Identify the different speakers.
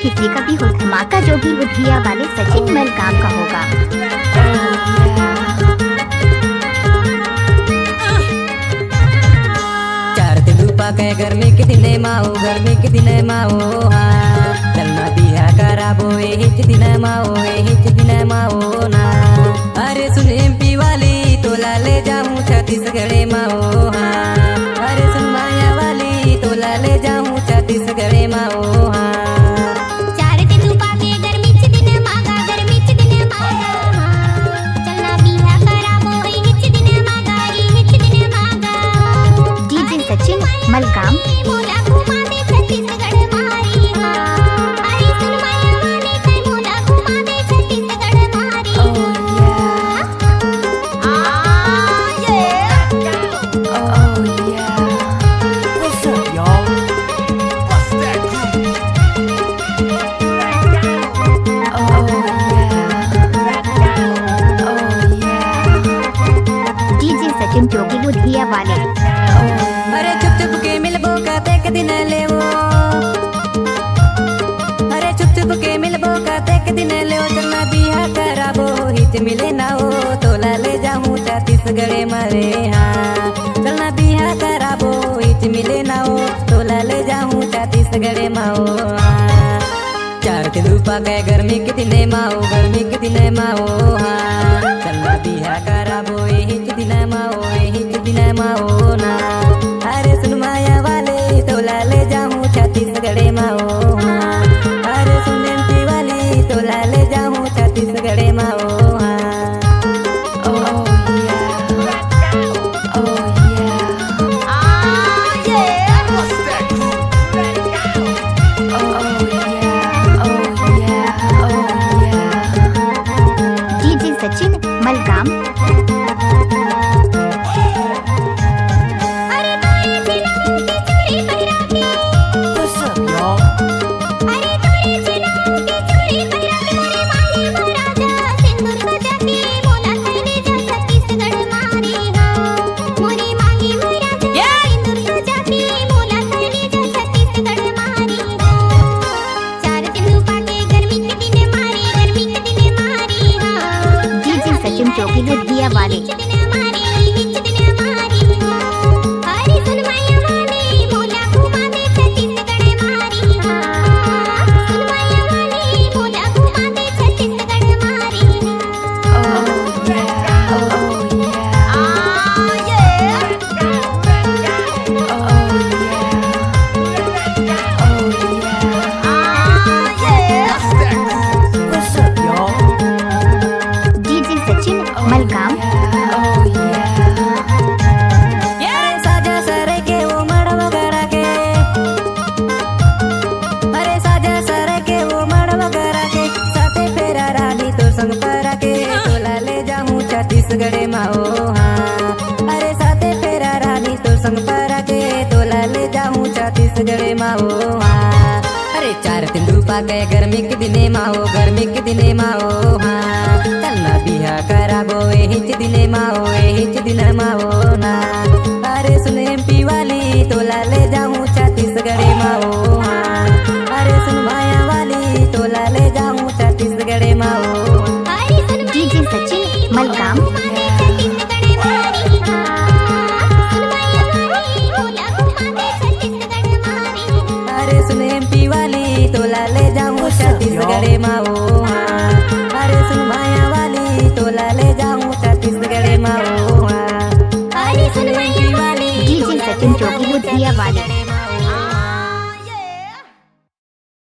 Speaker 1: किसी का भी हो धमाका, जो भी बुधिया वाले सचिन मलकाम का होगा।
Speaker 2: चार दिन रूपा के गर्मी के दिने माओ, गर्मी के दिने माओ, हाँ चलना बिहा कराबो हिच दिन माओ, हिच दिन माओ ना। अरे सुन एमपी वाली तोला ले जाऊं छत्तीसगढ़ माओ, हाँ अरे सुन माया वाली तोला ले जाऊं छत्तीसगढ़ माओ, हाँ।
Speaker 3: चार दिन रूपा के गर्मी के दिन मागा, गर्मी के दिन मागा, चलना बिहा कराबो हिच दिन मागा, हिच दिन मागा।
Speaker 1: डीजे सचिन मलकाम।
Speaker 3: मोला घुमा दे छत्तीसगढ़ मारी, अरे सुन माया वाली कई मोला घुमा दे छत्तीसगढ़ मारी।
Speaker 4: What's up, y'all? Bust that groove.
Speaker 1: DJ Sachin जोगी बुधिया वाले।
Speaker 2: अरे चुप चुप के मिलबो कहते के दिन ले वो, अरे चुप चुप के मिलबो कहते के दिन ले वो। चलना बिहा कराबो हिच मिले ना हो, तोला ले जाऊं छत्तीसगढ़ मारे, हाँ चलना बिहा कराबो हिच मिले ना हो, तोला ले जाऊं छत्तीसगढ़ माओ, हाँ। चार दिन रूपा के गर्मी के दिने माओ, गर्मी के दिने माओ, हाँ चलना बिहा कराबो हिच दिन माओ, हिच दिन माओ ना। अरे सुन माया वाले तोला ले जाऊं छत्तीसगढ़ माओ, हाँ अरे सुन एमपी वाली तोला ले जाऊं छत्तीसगढ़ माओ, हाँ।
Speaker 4: Bust that groove.
Speaker 1: DJ Sachin Malkam.
Speaker 3: अरे तोरे जिनाओं की चूड़ी पहिरा के,
Speaker 4: What's up, y'all?
Speaker 3: अरे तोरे जिनाओं की चूड़ी पहिरा के, मोरे मांगे महाराजा सिंदूर सजा के, मोला थैले जा छत्तीसगढ़ मारी, मोरे मांगे महाराजा सिंदूर सजा के, मोला थैले जा छत्तीसगढ़ मारी। चार दिन रूपा के गर्मी के दिन मारी, गर्मी के दिन मारी,
Speaker 1: डीजे सचिन जोगी बुधिया वाले।
Speaker 3: हिच दिन मारी, हिच दिन मारी। अरे सुन माया वाली मोला घुमा दे छत्तीसगढ़ मारी, सुन माया वाली मोला घुमा दे छत्तीसगढ़ मारी।
Speaker 4: Bust that groove. What's up, y'all?
Speaker 1: DJ Sachin Malkam.
Speaker 2: अरे साजा सरे के वो मड़वा करा के, अरे साजा सरे के वो मड़वा करा के, साथे फेरा रानी तो संग परा के, तोला ले जाऊं छत्तीसगढ़ माओ, हाँ अरे साथे फेरा रानी तो संग परा के, तोला ले जाऊं छत्तीसगढ़ माओ, हाँ। अरे चार दिन रूपा के गर्मी के दिने माओ, गर्मी के दिने माओ, हाँ चलना बिहा कराबो हिच दिने माओ, हिच दिन माओ ना। अरे सुन एमपी वाली तोला ले जाऊं छत्तीसगढ़ माओ, हाँ अरे सुन माया वाली तोला ले जाऊं छत्तीसगढ़ माओ।
Speaker 3: अरे सुन
Speaker 1: डीजे सचिन मलकाम।
Speaker 3: घुमा दे छत्तीसगढ़ मारी, सुन माया वाली मोला घुमा दे छत्तीसगढ़ मारी।
Speaker 2: अरे सुन एमपी वाली तोला ले जाऊं छत्तीसगढ़ माओ, हाँ अरे सुन माया वाली तोला ले जाऊं छत्तीसगढ़ माओ, हाँ अरे सुन एमपी वाली
Speaker 1: डीजे सचिन जोगी बुधिया वाले।